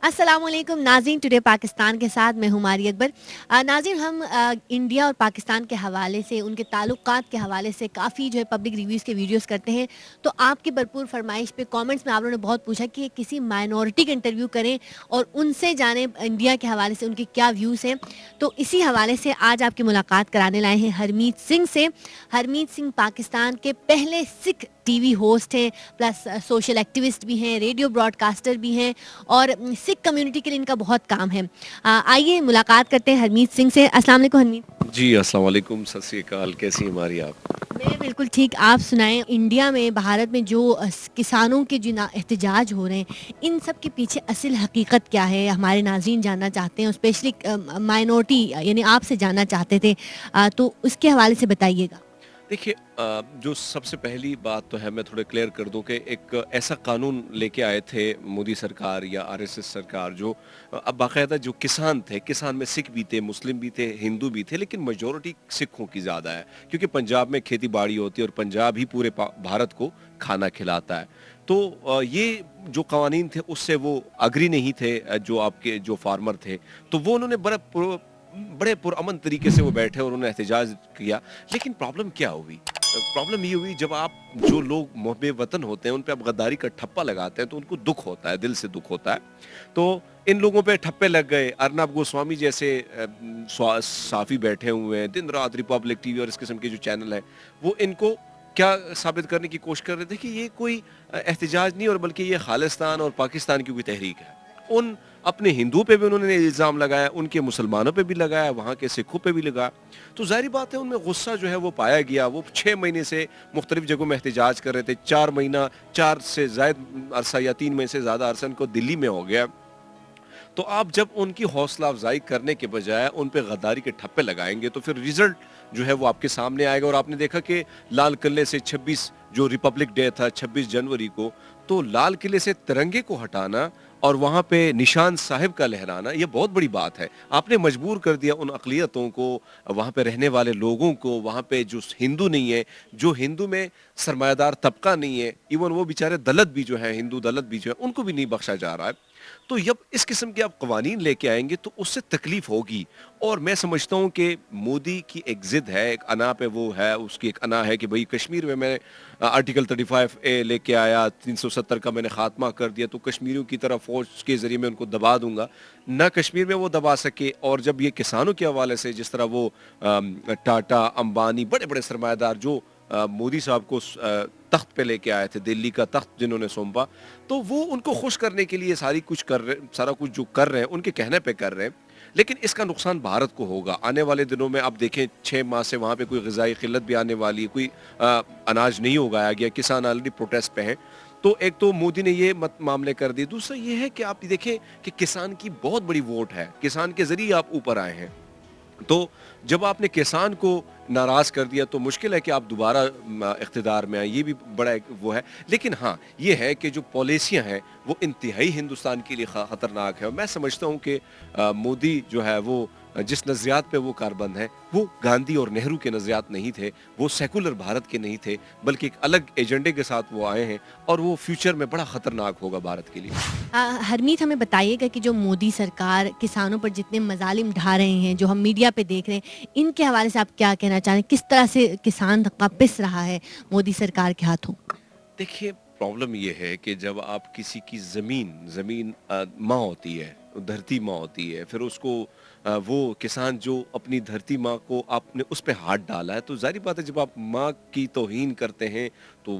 अस्सलाम वालेकुम नाज़रीन, टुडे पाकिस्तान के साथ मैं हूँ मारी अकबर। नाज़रीन, हम इंडिया और पाकिस्तान के हवाले से, उनके ताल्लुकात के हवाले से काफ़ी जो है पब्लिक रिव्यूज़ के वीडियोस करते हैं। तो आपकी भरपूर फरमाइश पे कमेंट्स में आप लोगों ने बहुत पूछा कि किसी माइनॉरिटी का इंटरव्यू करें और उनसे जानें इंडिया के हवाले से उनके क्या व्यूज़ हैं। तो इसी हवाले से आज आपकी मुलाकात कराने लाए हैं हरमीत सिंह से। हरमीत सिंह पाकिस्तान के पहले सिख टीवी होस्ट हैं, प्लस सोशल एक्टिविस्ट भी हैं, रेडियो ब्रॉडकास्टर भी हैं और सिख कम्युनिटी के लिए इनका बहुत काम है। आइए मुलाकात करते हैं हरमीत सिंह से। अस्सलाम वालेकुम हरमीत। जी, अस्सलाम वालेकुम, सत श्री अकाल, कैसी हैं हमारी आप? मैं बिल्कुल ठीक, आप सुनाएं। इंडिया में, भारत में जो किसानों के जो एहतजाज हो रहे हैं, इन सब के पीछे असल हकीकत क्या है, हमारे नाज़रीन जानना चाहते हैं, स्पेशली माइनॉरिटी यानी आपसे जानना चाहते थे। तो उसके हवाले से बताइएगा। देखिए, जो सबसे पहली बात तो है, मैं थोड़ा क्लियर कर दूं कि एक ऐसा कानून लेके आए थे मोदी सरकार या आरएसएस सरकार, जो अब बाकायदा जो किसान थे, किसान में सिख भी थे, मुस्लिम भी थे, हिंदू भी थे, लेकिन मेजॉरिटी सिखों की ज़्यादा है, क्योंकि पंजाब में खेती बाड़ी होती है और पंजाब ही पूरे भारत को खाना खिलाता है। तो ये जो कानून थे उससे वो अग्री नहीं थे, जो आपके जो फार्मर थे, तो वो उन्होंने बड़े पुरअमन तरीके से वो बैठे और उन्होंने एहतजाज किया। लेकिन प्रॉब्लम क्या हुई? प्रॉब्लम ये हुई, जब आप जो लोग मुहब्बे वतन होते हैं उन पे आप गद्दारी का ठप्पा लगाते हैं तो उनको दुख होता है, दिल से दुख होता है। तो इन लोगों पे ठप्पे लग गए। अर्नब गोस्वामी जैसे साफी बैठे हुए हैं दिन रात, रिपब्लिक टीवी और इस किस्म के जो चैनल हैं, वो इनको क्या साबित करने की कोशिश कर रहे थे कि ये कोई एहतजाज नहीं और बल्कि ये खालिस्तान और पाकिस्तान की कोई तहरीक है। उन अपने हिंदुओं पे भी उन्होंने इल्ज़ाम लगाया, उनके मुसलमानों पे भी लगाया, वहाँ के सिखों पे भी लगाया। तो ज़ाहिर बात है उनमें गुस्सा जो है वो पाया गया। वो 6 महीने से मुख्तलिफ जगहों में एहतजाज कर रहे थे। 4 से ज़ायद अरसा या 3 महीने से ज़्यादा अरसा इनको दिल्ली में हो गया। तो आप जब उनकी हौसला अफजाई करने के बजाय उन पे गद्दारी के ठप्पे लगाएंगे तो फिर रिजल्ट जो है वो आपके सामने आएगा। और आपने देखा कि लाल किले से 26 जो रिपब्लिक डे था 26 जनवरी को, तो लाल किले से तिरंगे को हटाना और वहाँ पे निशान साहिब का लहराना, ये बहुत बड़ी बात है। आपने मजबूर कर दिया उन अक़लियतों को, वहाँ पे रहने वाले लोगों को, वहाँ पे जो हिंदू नहीं है, जो हिंदू में सरमायादार तबका नहीं है, इवन वो बेचारे दलित भी जो है, हिंदू दलित भी जो है, उनको भी नहीं बख्शा जा रहा है। तो जब इस किस्म के आप कवानीन लेके आएंगे तो उससे तकलीफ होगी। और मैं समझता हूँ कि मोदी की एक जिद है, एक अना पे वो है, उसकी एक अना है कि भाई कश्मीर में मैं आर्टिकल 35A लेके आया, 370 का मैंने खात्मा कर दिया, तो कश्मीरियों की तरफ फौज के जरिए मैं उनको दबा दूंगा। ना कश्मीर में वो दबा सके। और जब ये किसानों के हवाले से जिस तरह वो टाटा, अंबानी, बड़े बड़े सरमायादार जो मोदी साहब को तख्त पे लेके आए थे, दिल्ली का तख्त जिन्होंने सौंपा, तो वो उनको खुश करने के लिए सारा कुछ जो कर रहे हैं उनके कहने पे कर रहे हैं। लेकिन इसका नुकसान भारत को होगा आने वाले दिनों में। आप देखें 6 माह से वहाँ पे कोई ग़िज़ाई क़िल्लत भी आने वाली है, कोई अनाज नहीं उगाया गया, किसान ऑलरेडी प्रोटेस्ट पे हैं। तो एक तो मोदी ने ये मामले कर दिए। दूसरा ये है कि आप देखें कि किसान की बहुत बड़ी वोट है, किसान के ज़रिए आप ऊपर आए हैं। तो जब आपने किसान को नाराज़ कर दिया तो मुश्किल है कि आप दोबारा इक़्तिदार में आए, ये भी बड़ा एक वो है। लेकिन हाँ, ये है कि जो पॉलिसियाँ हैं वो इंतहाई हिंदुस्तान के लिए ख़तरनाक है। और मैं समझता हूँ कि मोदी जो है वो जिस नज़रियात पे वो कारबंद हैं, वो गांधी और नेहरू के नज़रियात नहीं थे, वो सेकुलर भारत के नहीं थे, बल्कि एक अलग एजेंडे के साथ वो आए हैं और वो फ्यूचर में बड़ा ख़तरनाक होगा भारत के लिए। हरमीत, हमें बताइएगा कि जो मोदी सरकार किसानों पर जितने मजालिम ढा रहे हैं, जो हम मीडिया पे देख रहे हैं, इनके हवाले से आप क्या कहना चाह रहे हैं? किस तरह से किसान तबका पिस रहा है मोदी सरकार के हाथों? देखिए, प्रॉब्लम ये है कि जब आप किसी की ज़मीन माँ होती है, धरती माँ होती है, फिर उसको वो किसान जो अपनी धरती माँ को आपने उस पे हाथ डाला है, तो ज़ाहिर बात है जब आप माँ की तौहीन करते हैं तो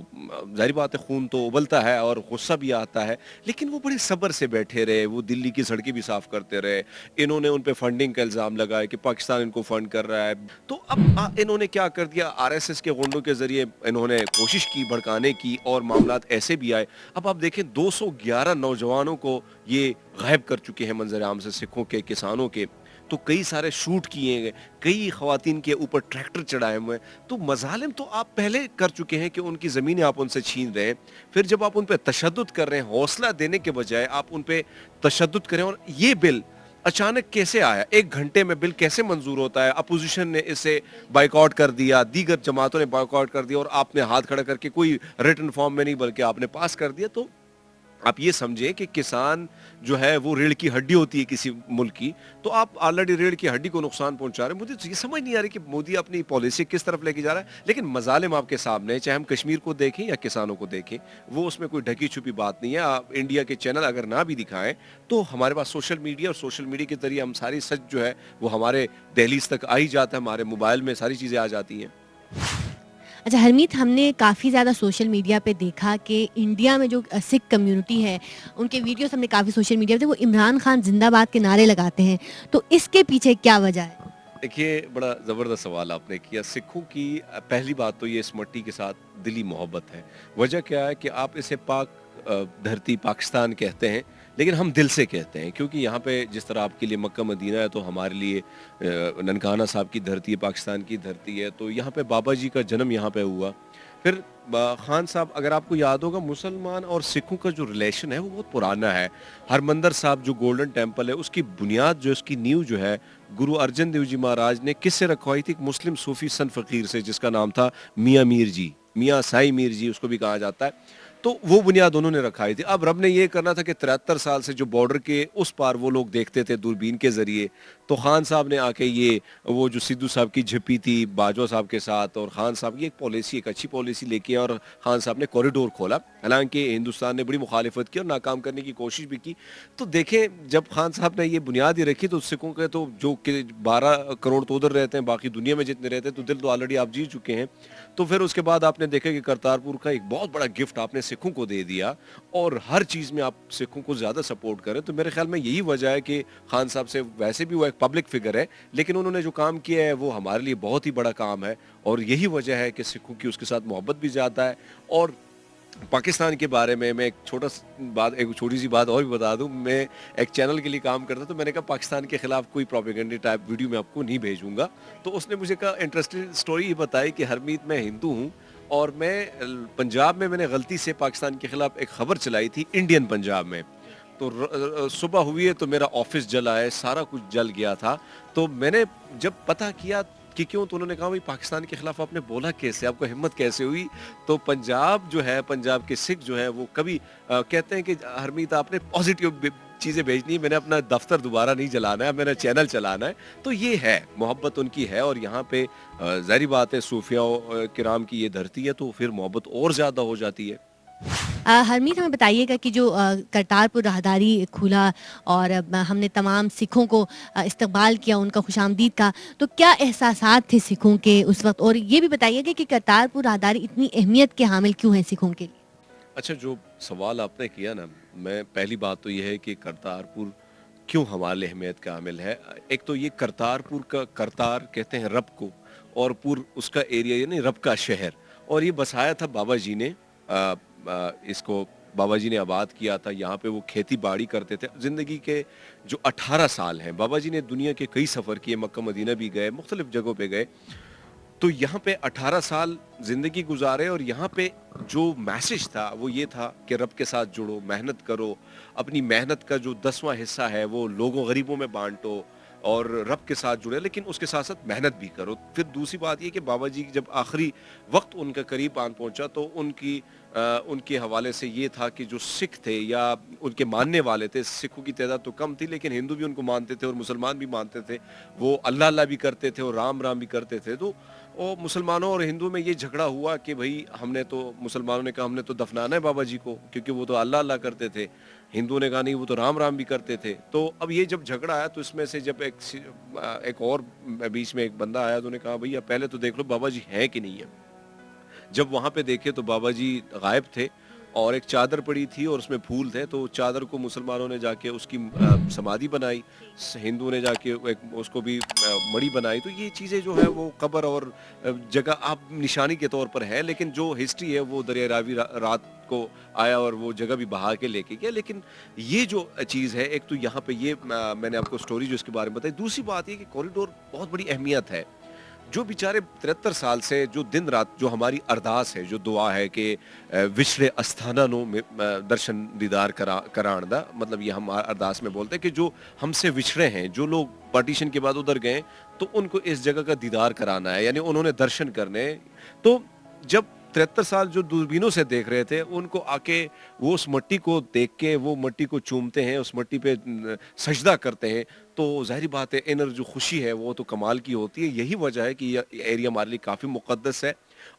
ज़ाहिर बात है खून तो उबलता है और गुस्सा भी आता है। लेकिन वो बड़े सब्र से बैठे रहे, वो दिल्ली की सड़कें भी साफ़ करते रहे। इन्होंने उन पे फंडिंग का इल्ज़ाम लगाया कि पाकिस्तान इनको फंड कर रहा है। तो अब इन्होंने क्या कर दिया, आरएसएस के गुंडों के ज़रिए इन्होंने कोशिश की भड़काने की और मामलात ऐसे भी आए। अब आप देखें 211 नौजवानों को ये गायब कर चुके हैं मंजर आम से, सिखों के, किसानों के। तो कई सारे शूट किए गए, कई ख़वातीन के ऊपर ट्रैक्टर चढ़ाए हुए हैं। तो मज़ालिम तो आप पहले कर चुके हैं कि उनकी ज़मीनें आप उनसे छीन रहे हैं। फिर जब आप उन पे तशद्दुद कर रहे हैं, हौसला देने के बजाय आप उन पे तशद्दुद करें। और ये बिल अचानक कैसे आया, 1 घंटे में बिल कैसे मंजूर होता है? अपोजिशन ने इसे बाइकआउट कर दिया, दीगर जमातों ने बाइकआउट कर दिया और आपने हाथ खड़ा करके कोई रिटन फॉर्म में नहीं बल्कि आपने पास कर दिया। तो आप ये समझें कि किसान जो है वो रीढ़ की हड्डी होती है किसी मुल्क की, तो आप ऑलरेडी रीढ़ की हड्डी को नुकसान पहुंचा रहे हैं। मुझे तो ये समझ नहीं आ रही कि मोदी अपनी पॉलिसी किस तरफ लेके जा रहा है। लेकिन मजालिम आपके सामने है, चाहे हम कश्मीर को देखें या किसानों को देखें, वो उसमें कोई ढकी छुपी बात नहीं है। आप इंडिया के चैनल अगर ना भी दिखाएं तो हमारे पास सोशल मीडिया, और सोशल मीडिया के जरिए हम सारी सच जो है वो हमारे दहलीज तक आ ही जाता है, हमारे मोबाइल में सारी चीज़ें आ जाती हैं। अच्छा हरमीत, हमने काफ़ी ज़्यादा सोशल मीडिया पे देखा कि इंडिया में जो सिख कम्युनिटी है, उनके वीडियोस हमने काफ़ी सोशल मीडिया पे, वो इमरान खान जिंदाबाद के नारे लगाते हैं, तो इसके पीछे क्या वजह है? देखिए, बड़ा ज़बरदस्त सवाल आपने किया। सिखों की पहली बात तो ये इस मट्टी के साथ दिली मोहब्बत है। वजह क्या है कि आप इसे पाक धरती पाकिस्तान कहते हैं, लेकिन हम दिल से कहते हैं, क्योंकि यहाँ पे जिस तरह आपके लिए मक्का मदीना है तो हमारे लिए ननकाना साहब की धरती है, पाकिस्तान की धरती है। तो यहाँ पे बाबा जी का जन्म यहाँ पे हुआ। फिर खान साहब, अगर आपको याद होगा, मुसलमान और सिखों का जो रिलेशन है वो बहुत पुराना है। हरमंदर साहब जो गोल्डन टेम्पल है, उसकी बुनियाद जो उसकी नींव जो है गुरु अर्जन देव जी महाराज ने किससे रखवाई थी? एक मुस्लिम सूफी सन फकीर से, जिसका नाम था मियाँ मीर जी, मियाँ साई मीर जी उसको भी कहा जाता है। तो वो बुनियाद उन्होंने रखाई थी। अब रब ने ये करना था कि 73 साल से जो बॉर्डर के उस पार वो लोग देखते थे दूरबीन के जरिए, तो खान साहब ने आके ये वो जो सिद्धू साहब की झिप्पी थी बाजवा साहब के साथ, और खान साहब की एक पॉलिसी, एक अच्छी पॉलिसी लेके, और खान साहब ने कॉरिडोर खोला। हालांकि हिंदुस्तान ने बड़ी मुखालिफत की और नाकाम करने की कोशिश भी की। तो देखें, जब खान साहब ने ये बुनियाद ही रखी तो सिखों के तो जो 12 करोड़ तो उधर रहते हैं, बाकी दुनिया में जितने रहते हैं, तो दिल तो ऑलरेडी आप जीत चुके हैं। तो फिर उसके बाद आपने देखा कि करतारपुर का एक बहुत बड़ा गिफ्ट आपने सिखों को दे दिया, और हर चीज़ में आप सिखों को ज़्यादा सपोर्ट करें। तो मेरे ख्याल में यही वजह है कि खान साहब से, वैसे भी वो एक पब्लिक फिगर है, लेकिन उन्होंने जो काम किया है वो हमारे लिए बहुत ही बड़ा काम है, और यही वजह है कि सिखों की उसके साथ मोहब्बत भी ज़्यादा है। और पाकिस्तान के बारे में मैं एक एक छोटी सी बात और भी बता दूं। मैं एक चैनल के लिए काम करता, तो मैंने कहा पाकिस्तान के खिलाफ कोई प्रोपेगेंडा टाइप वीडियो मैं आपको नहीं भेजूंगा। तो उसने मुझे कहा, इंटरेस्टिंग स्टोरी ये बताई कि हरमीत, मैं हिंदू हूँ, और पंजाब में मैंने गलती से पाकिस्तान के खिलाफ एक खबर चलाई थी इंडियन पंजाब में। तो सुबह हुई है तो मेरा ऑफिस जला है, सारा कुछ जल गया था। तो मैंने जब पता किया कि क्यों, तो उन्होंने कहा भाई पाकिस्तान के खिलाफ आपने बोला कैसे, आपको हिम्मत कैसे हुई? तो पंजाब जो है, पंजाब के सिख जो है वो कभी कहते हैं कि हरमीत आपने पॉजिटिव चीज़ें भेजनी है, मैंने अपना दफ्तर दोबारा नहीं जलाना है, मेरा चैनल चलाना है। तो ये है मोहब्बत उनकी है, और यहाँ पे ज़ाहिर बात है सूफिया किराम की ये धरती है, तो फिर मोहब्बत और ज़्यादा हो जाती है। हरमीत, हमें बताइएगा कि जो करतारपुर राहदारी खुला और हमने तमाम सिखों को इस्तकबाल किया, उनका खुशामदीद का, तो क्या एहसासात थे सिखों के उस वक्त? और ये भी बताइएगा कि करतारपुर राहदारी इतनी अहमियत के हामिल क्यों है सिखों के लिए? अच्छा, जो सवाल आपने किया ना, मैं पहली बात तो ये है कि करतारपुर क्यों हमारे लिए अहमियत का हामिल है। एक तो ये करतारपुर का, करतार कहते हैं रब को, और पुर उसका एरिया, यानी रब का शहर, और ये बसाया था बाबा जी ने। इसको बाबा जी ने आबाद किया था। यहाँ पे वो खेती बाड़ी करते थे। ज़िंदगी के जो 18 साल हैं, बाबा जी ने दुनिया के कई सफ़र किए, मक्का मदीना भी गए, मुख्तलिफ जगहों पे गए। तो यहाँ पे 18 साल ज़िंदगी गुजारे, और यहाँ पे जो मैसेज था वो ये था कि रब के साथ जुड़ो, मेहनत करो, अपनी मेहनत का जो 10वां हिस्सा है वो लोगों गरीबों में बांटो, और रब के साथ जुड़े, लेकिन उसके साथ साथ मेहनत भी करो। फिर दूसरी बात ये कि बाबा जी जब आखिरी वक्त उनका करीब आन पहुंचा, तो उनके हवाले से ये था कि जो सिख थे या उनके मानने वाले थे, सिखों की तादाद तो कम थी, लेकिन हिंदू भी उनको मानते थे और मुसलमान भी मानते थे। वो अल्लाह अल्लाह भी करते थे और राम राम भी करते थे। तो मुसलमानों और हिंदू में ये झगड़ा हुआ कि भाई मुसलमानों ने कहा हमने तो दफनाना है बाबा जी को, क्योंकि वो तो अल्लाह अल्लाह करते थे। हिंदुओं ने कहा नहीं, वो तो राम राम भी करते थे। तो अब ये जब झगड़ा आया, तो इसमें से जब एक और बीच में एक बंदा आया, तो उन्होंने कहा भैया पहले तो देख लो बाबा जी हैं कि नहीं है। जब वहाँ पे देखे तो बाबा जी गायब थे, और एक चादर पड़ी थी और उसमें फूल थे। तो चादर को मुसलमानों ने जाके उसकी समाधि बनाई, हिंदुओं ने जाके उसको भी मड़ी बनाई। तो ये चीज़ें जो है वो कब्र और जगह आप निशानी के तौर पर है, लेकिन जो हिस्ट्री है वो दरिया रावी रात को आया और वो जगह भी बहा के लेके गया। लेकिन ये जो चीज़ है, एक तो यहाँ पे ये मैंने आपको स्टोरी जो इसके बारे में बताई। दूसरी बात ये कि कॉरिडोर बहुत बड़ी अहमियत है। जो बेचारे 73 साल से जो दिन रात जो हमारी अरदास है, जो दुआ है कि विछड़े अस्थाना नो दर्शन दीदार कराण दा, मतलब ये हम अरदास में बोलते हैं कि जो हमसे विछड़े हैं, जो लोग पार्टीशन के बाद उधर गए, तो उनको इस जगह का दीदार कराना है, यानी उन्होंने दर्शन करने। तो जब 73 साल जो दूरबीनों से देख रहे थे, उनको आके वो उस मिट्टी को देख के वो मिट्टी को चूमते हैं, उस मिट्टी पे सजदा करते हैं, तो ज़ाहिर बात है इनर जो खुशी है वो तो कमाल की होती है। यही वजह है कि ये एरिया हमारे लिए काफ़ी मुक़द्दस है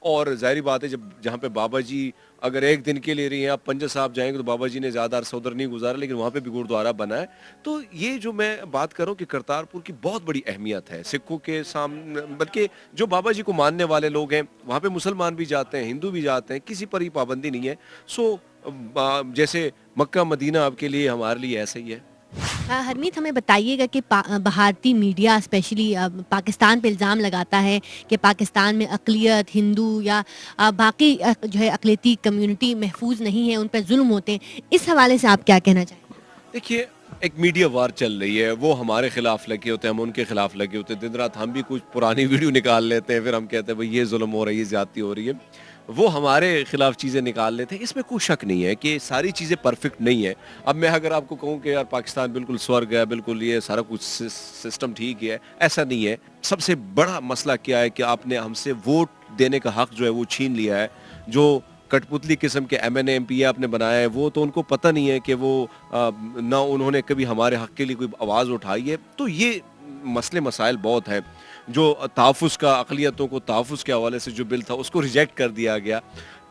और ज़ाहिर बात है जब जहाँ पे बाबा जी अगर एक दिन के लिए रही हैं, आप पंजा साहब जाएँगे तो बाबा जी ने ज़्यादा अरसा उधर नहीं गुज़ारा, लेकिन वहाँ पे भी गुरुद्वारा बना है। तो ये जो मैं बात कर रहा हूँ कि करतारपुर की बहुत बड़ी अहमियत है सिखों के सामने, बल्कि जो बाबा जी को मानने वाले लोग हैं, वहाँ पे मुसलमान भी जाते हैं, हिंदू भी जाते हैं, किसी पर ही पाबंदी नहीं है। सो जैसे मक्का मदीना आपके लिए हमारे लिए ऐसा ही है। हरमीत हमें बताइएगा कि भारतीय मीडिया स्पेशली पाकिस्तान पे इल्ज़ाम लगाता है कि पाकिस्तान में अक़लियत हिंदू या बाकी जो है अक़लियती कम्युनिटी महफूज नहीं है, उन पर जुल्म होते हैं। इस हवाले से आप क्या कहना चाहेंगे? देखिए, एक मीडिया वार चल रही है, वो हमारे खिलाफ लगे होते हैं, हम उनके खिलाफ लगे होते हैं। दिन रात हम भी कुछ पुरानी वीडियो निकाल लेते हैं, फिर हम कहते हैं भाई ये जुल्म हो रहा है, ये ज्यादती हो रही है। वो हमारे खिलाफ चीज़ें निकाल लेते हैं। इसमें कोई शक नहीं है कि सारी चीज़ें परफेक्ट नहीं है। अब मैं अगर आपको कहूँ कि यार पाकिस्तान बिल्कुल स्वर्ग है, बिल्कुल ये सारा कुछ सिस्टम ठीक है, ऐसा नहीं है। सबसे बड़ा मसला क्या है कि आपने हमसे वोट देने का हक जो है वो छीन लिया है। जो कठपुतली किस्म के एमएनए एमपी आपने बनाया है, वो तो उनको पता नहीं है कि वो ना उन्होंने कभी हमारे हक के लिए कोई आवाज़ उठाई है। तो ये मसले मसाइल बहुत हैं। जो तहफ़्फ़ुज़ का अक़लियतों को तहफ़्फ़ुज़ के हवाले से जो बिल था उसको रिजेक्ट कर दिया गया।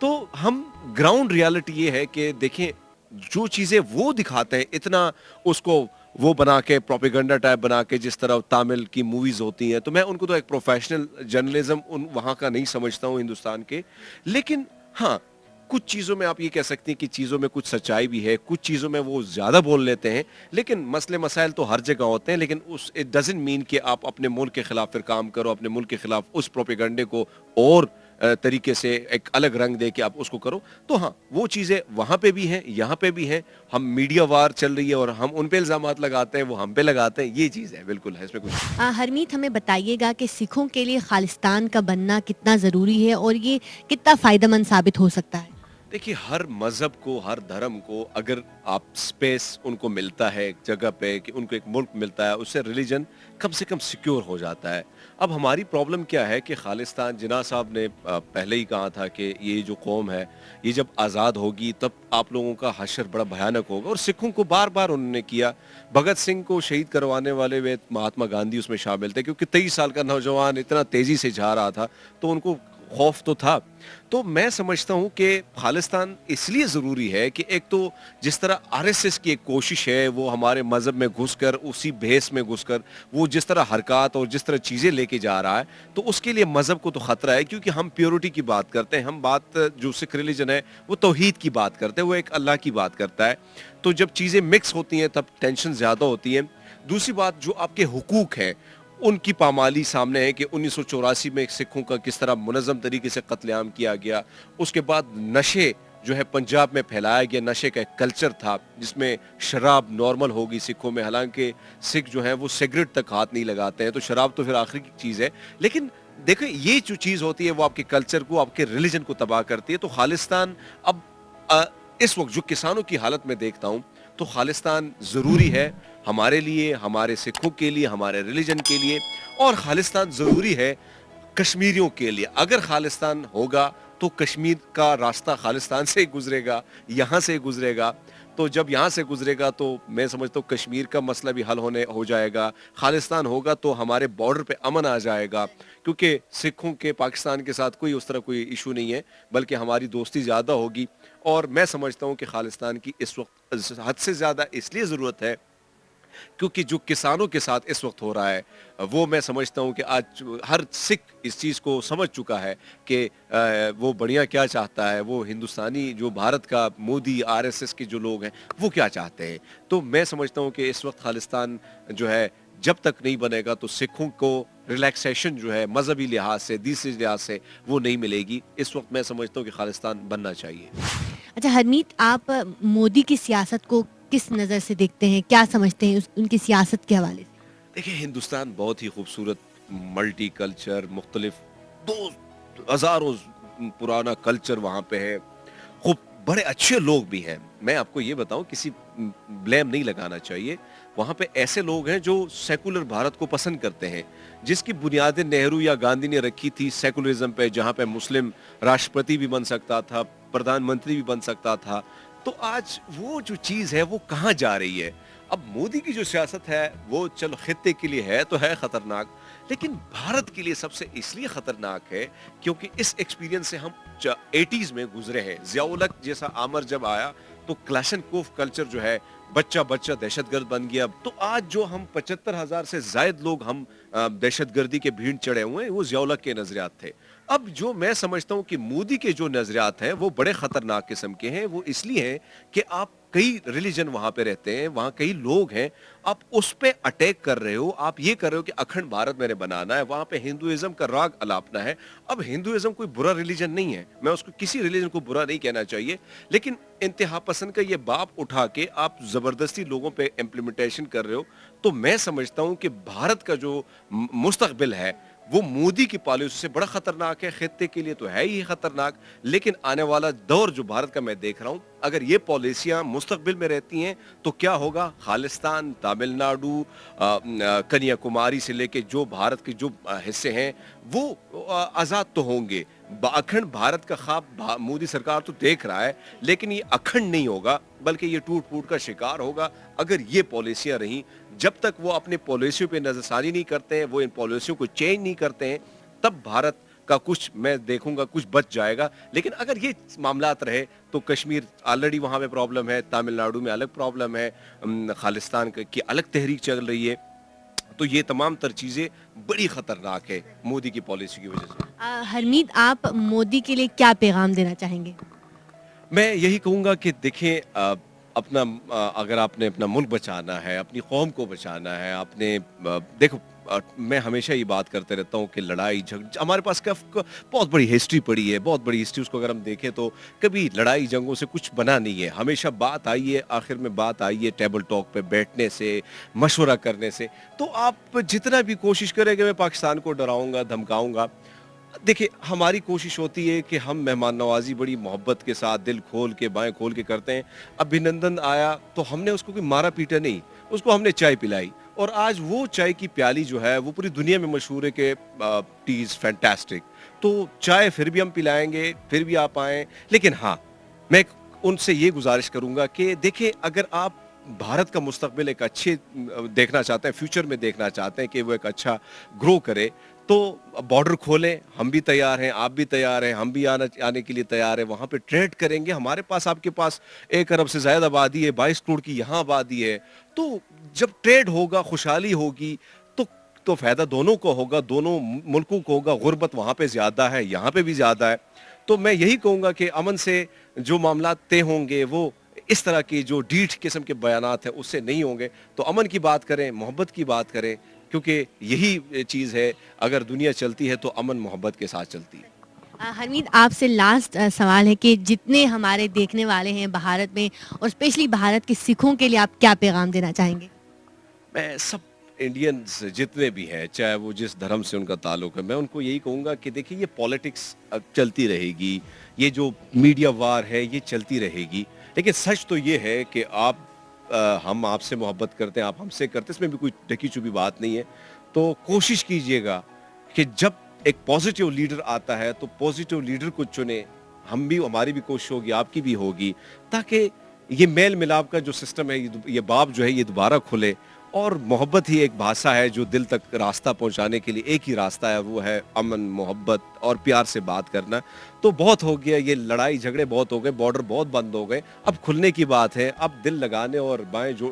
तो हम ग्राउंड रियलिटी ये है कि देखें, जो चीज़ें वो दिखाते हैं इतना उसको वो बना के प्रोपेगेंडा टाइप बना के, जिस तरह तामिल की मूवीज़ होती हैं, तो मैं उनको तो एक प्रोफेशनल जर्नलिज्म उन वहाँ का नहीं समझता हूँ हिंदुस्तान के। लेकिन हाँ, कुछ चीज़ों में आप ये कह सकती हैं कि चीज़ों में कुछ सच्चाई भी है, कुछ चीज़ों में वो ज़्यादा बोल लेते हैं, लेकिन मसले मसाइल तो हर जगह होते हैं। लेकिन उस इट डज़न्ट मीन कि आप अपने मुल्क के खिलाफ फिर काम करो, अपने मुल्क के खिलाफ उस प्रोपेगेंडे को और तरीके से एक अलग रंग दे के आप उसको करो। तो हाँ, वो चीज़ें वहाँ पे भी हैं, यहाँ पे भी हैं। हम मीडिया वार चल रही है और हम उन पे इल्ज़ामात लगाते हैं, वो हम पे लगाते हैं, ये चीज़ है, बिल्कुल है, इसमें कुछ हरमीत हमें बताइएगा कि सिखों के लिए खालिस्तान का बनना कितना ज़रूरी है और ये कितना फ़ायदेमंद साबित हो सकता है? देखिए, हर मज़हब को, हर धर्म को अगर आप स्पेस उनको मिलता है एक जगह पे कि उनको एक मुल्क मिलता है, उससे रिलीजन कम से कम सिक्योर हो जाता है। अब हमारी प्रॉब्लम क्या है कि खालिस्तान, जिन्ना साहब ने पहले ही कहा था कि ये जो कौम है, ये जब आज़ाद होगी तब आप लोगों का हशर बड़ा भयानक होगा, और सिखों को बार-बार उन्होंने किया। भगत सिंह को शहीद करवाने वाले वे महात्मा गांधी उसमें शामिल थे, क्योंकि 23 साल का नौजवान इतना तेज़ी से जा रहा था, तो उनको खौफ तो था। तो मैं समझता हूँ कि खालिस्तान इसलिए ज़रूरी है कि एक तो जिस तरह आरएसएस की एक कोशिश है, वो हमारे मज़हब में घुसकर, उसी भेस में घुसकर वो जिस तरह हरकत और जिस तरह चीज़ें लेके जा रहा है, तो उसके लिए मज़हब को तो ख़तरा है, क्योंकि हम प्योरिटी की बात करते हैं। हम बात, जो सिख रिलीजन है वो तौहीद की बात करते हैं, वो एक अल्लाह की बात करता है। तो जब चीज़ें मिक्स होती हैं तब टेंशन ज़्यादा होती है। दूसरी बात, जो आपके हुकूक हैं उनकी पामाली सामने है कि 1984 में सिखों का किस तरह मुनज़्ज़म तरीके से कत्लेआम किया गया। उसके बाद नशे जो है पंजाब में फैलाया गया, नशे का एक कल्चर था जिसमें शराब नॉर्मल हो गई सिखों में, हालांकि सिख जो हैं वो सिगरेट तक हाथ नहीं लगाते हैं, तो शराब तो फिर आखिरी की चीज़ है। लेकिन देखो, ये जो चीज़ होती है वो आपके कल्चर को, आपके रिलीजन को तबाह करती है। तो खालिस्तान अब इस वक्त जो किसानों की हालत में देखता हूँ, तो खालिस्तान ज़रूरी है हमारे लिए, हमारे सिखों के लिए, हमारे रिलीजन के लिए, और खालिस्तान ज़रूरी है कश्मीरियों के लिए। अगर खालिस्तान होगा तो कश्मीर का रास्ता खालिस्तान से गुजरेगा, यहाँ से गुजरेगा। तो जब यहाँ से गुजरेगा तो मैं समझता हूँ कश्मीर का मसला भी हल हो जाएगा। खालिस्तान होगा तो हमारे बॉर्डर पे अमन आ जाएगा, क्योंकि सिखों के पाकिस्तान के साथ कोई उस तरह कोई इशू नहीं है, बल्कि हमारी दोस्ती ज़्यादा होगी। और मैं समझता हूँ कि खालिस्तान की इस वक्त हद से ज़्यादा इसलिए ज़रूरत है क्योंकि जो किसानों के साथ इस वक्त हो रहा है, वो मैं समझता हूँ कि आज हर सिख इस चीज़ को समझ चुका है कि वो बढ़िया क्या चाहता है, वो हिंदुस्तानी जो भारत का मोदी आरएसएस के जो लोग हैं वो क्या चाहते हैं। तो मैं समझता हूँ कि इस वक्त खालिस्तान जो है जब तक नहीं बनेगा तो सिखों को रिलैक्सेशन जो है मजहबी लिहाज से, दूसरे लिहाज से वो नहीं मिलेगी। इस वक्त मैं समझता हूँ कि खालिस्तान बनना चाहिए। अच्छा हरमीत, आप मोदी की सियासत को किस नज़र से देखते हैं, क्या समझते हैं उनकी सियासत के हवाले से? देखिए, हिंदुस्तान बहुत ही खूबसूरत मल्टी कल्चर, मुख्तलिफ दो हज़ारों पुराना कल्चर वहाँ पे है, खूब बड़े अच्छे लोग भी हैं। मैं आपको ये बताऊँ, किसी ब्लेम नहीं लगाना चाहिए। वहाँ पे ऐसे लोग हैं जो सेकुलर भारत को पसंद करते हैं, जिसकी बुनियादें नेहरू या गांधी ने रखी थी सेकुलरिज्म पे, जहाँ पे मुस्लिम राष्ट्रपति भी बन सकता था, प्रधानमंत्री भी बन सकता था। तो आज वो जो चीज़ है वो कहाँ जा रही है? अब मोदी की जो सियासत है वो चलो खित्ते के लिए है तो है खतरनाक, लेकिन भारत के लिए सबसे इसलिए खतरनाक है क्योंकि इस एक्सपीरियंस से हम 80s में गुजरे हैं। ज़ियाउल हक जैसा आमर जब आया तो क्लाशनकोफ कल्चर जो है, बच्चा बच्चा दहशतगर्द बन गया। तो आज जो हम 75,000 से जायद लोग हम दहशतगर्दी के भीड़ चढ़े हुए हैं, वो ज़ियाउल हक के नजरियात थे। अब जो मैं समझता हूँ कि मोदी के जो नजरियात हैं वो बड़े खतरनाक किस्म के हैं। वो इसलिए हैं कि आप कई रिलीजन वहां पे रहते हैं, वहां कई लोग हैं, आप उस पे अटैक कर रहे हो, आप ये कर रहे हो कि अखंड भारत मैंने बनाना है, वहां पे हिंदुइज्म का राग अलापना है। अब हिंदुइज्म कोई बुरा रिलीजन नहीं है, मैं उसको किसी रिलीजन को बुरा नहीं कहना चाहिए, लेकिन इंतहा पसंद का ये बाप उठा के आप जबरदस्ती लोगों पे इम्प्लीमेंटेशन कर रहे हो। तो मैं समझता हूं कि भारत का जो मुस्तकबिल है वो मोदी की पॉलिसी से बड़ा खतरनाक है। खित्ते के लिए तो है ही खतरनाक, लेकिन आने वाला दौर जो भारत का मैं देख रहा हूं, अगर ये पॉलिसियां मुस्तकबिल में रहती हैं तो क्या होगा? खालिस्तान, तमिलनाडु, कन्याकुमारी से लेके जो भारत के जो हिस्से हैं वो आजाद तो होंगे। अखंड भारत का ख्वाब मोदी सरकार तो देख रहा है, लेकिन ये अखंड नहीं होगा, बल्कि ये टूट फूट का शिकार होगा अगर ये पॉलिसियां रहीं। जब तक वो अपने पॉलिसियों पे नजरसानी नहीं करते हैं, वो इन पॉलिसियों को चेंज नहीं करते हैं, तब भारत का कुछ मैं देखूंगा कुछ बच जाएगा। लेकिन अगर ये मामलात रहे तो कश्मीर ऑलरेडी वहां पे प्रॉब्लम है, तमिलनाडु में अलग प्रॉब्लम है, खालिस्तान की अलग तहरीक चल रही है। तो ये तमाम तर चीजें बड़ी खतरनाक है मोदी की पॉलिसी की वजह से। हरमीत, आप मोदी के लिए क्या पैगाम देना चाहेंगे? मैं यही कहूँगा कि देखें, अपना अगर आपने अपना मुल्क बचाना है, अपनी कौम को बचाना है, आपने देखो, मैं हमेशा ये बात करते रहता हूँ कि लड़ाई हमारे पास बहुत बड़ी हिस्ट्री पड़ी है, बहुत बड़ी हिस्ट्री। उसको अगर हम देखें तो कभी लड़ाई जंगों से कुछ बना नहीं है, हमेशा बात आई है, आखिर में बात आई है टेबल टॉक पे बैठने से, मशवरा करने से। तो आप जितना भी कोशिश करेंगे मैं पाकिस्तान को डराऊंगा, धमकाऊंगा, देखिए हमारी कोशिश होती है कि हम मेहमान नवाजी बड़ी मोहब्बत के साथ दिल खोल के बाएं खोल के करते हैं। अभिनंदन आया तो हमने उसको कोई मारा पीटा नहीं, उसको हमने चाय पिलाई, और आज वो चाय की प्याली जो है वो पूरी दुनिया में मशहूर है कि टी इज़ फैंटास्टिक। तो चाय फिर भी हम पिलाएंगे, फिर भी आप आएँ। लेकिन हाँ, मैं उनसे ये गुजारिश करूँगा कि देखिए, अगर आप भारत का मुस्तकबिल एक अच्छे देखना चाहते हैं, फ्यूचर में देखना चाहते हैं कि वो एक अच्छा ग्रो करे, तो बॉर्डर खोलें, हम भी तैयार हैं, आप भी तैयार हैं, हम भी आने के लिए तैयार हैं। वहाँ पे ट्रेड करेंगे, हमारे पास आपके पास 1 अरब से ज़्यादा आबादी है, 22 करोड़ की यहाँ आबादी है। तो जब ट्रेड होगा, खुशहाली होगी, तो फ़ायदा दोनों को होगा, दोनों मुल्कों को होगा। गुर्बत वहाँ पे ज़्यादा है, यहाँ पे भी ज़्यादा है। तो मैं यही कहूँगा कि अमन से जो मामला तय होंगे वो इस तरह की जो ढीठ किस्म के बयानात हैं उससे नहीं होंगे। तो अमन की बात करें, मोहब्बत की बात करें, क्योंकि यही चीज़ है, अगर दुनिया चलती है तो अमन मोहब्बत के साथ चलती है। हरमीत, आपसे लास्ट सवाल है कि जितने हमारे देखने वाले हैं भारत में, और स्पेशली भारत के सिखों के लिए आप क्या पैगाम देना चाहेंगे? मैं सब इंडियंस जितने भी हैं, चाहे वो जिस धर्म से उनका ताल्लुक है, मैं उनको यही कहूँगा कि देखिए, ये पॉलिटिक्स चलती रहेगी, ये जो मीडिया वार है ये चलती रहेगी, लेकिन सच तो ये है कि हम आपसे मोहब्बत करते हैं, आप हमसे करते हैं, इसमें भी कोई ढकी छुपी बात नहीं है। तो कोशिश कीजिएगा कि जब एक पॉजिटिव लीडर आता है तो पॉजिटिव लीडर को चुने। हम भी, हमारी भी कोशिश होगी, आपकी भी होगी, ताकि ये मेल मिलाप का जो सिस्टम है, ये बाब जो है ये दोबारा खुले। और मोहब्बत ही एक भाषा है जो दिल तक रास्ता पहुंचाने के लिए एक ही रास्ता है, वो है अमन, मोहब्बत और प्यार से बात करना। तो बहुत हो गया, ये लड़ाई झगड़े बहुत हो गए, बॉर्डर बहुत बंद हो गए, अब खुलने की बात है, अब दिल लगाने और बाएं जो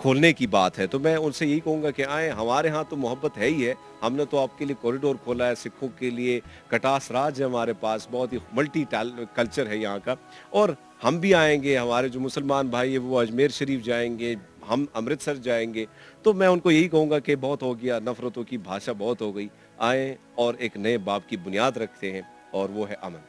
खोलने की बात है। तो मैं उनसे यही कहूँगा कि आए, हमारे यहाँ तो मोहब्बत है ही है, हमने तो आपके लिए कॉरिडोर खोला है, सिखों के लिए कटास राज है हमारे पास, बहुत ही मल्टी कल्चर है यहाँ का, और हम भी आएंगे, हमारे जो मुसलमान भाई है वो अजमेर शरीफ जाएंगे, हम अमृतसर जाएंगे। तो मैं उनको यही कहूँगा कि बहुत हो गया, नफरतों की भाषा बहुत हो गई, आएँ और एक नए बाब की बुनियाद रखते हैं, और वो है अमन।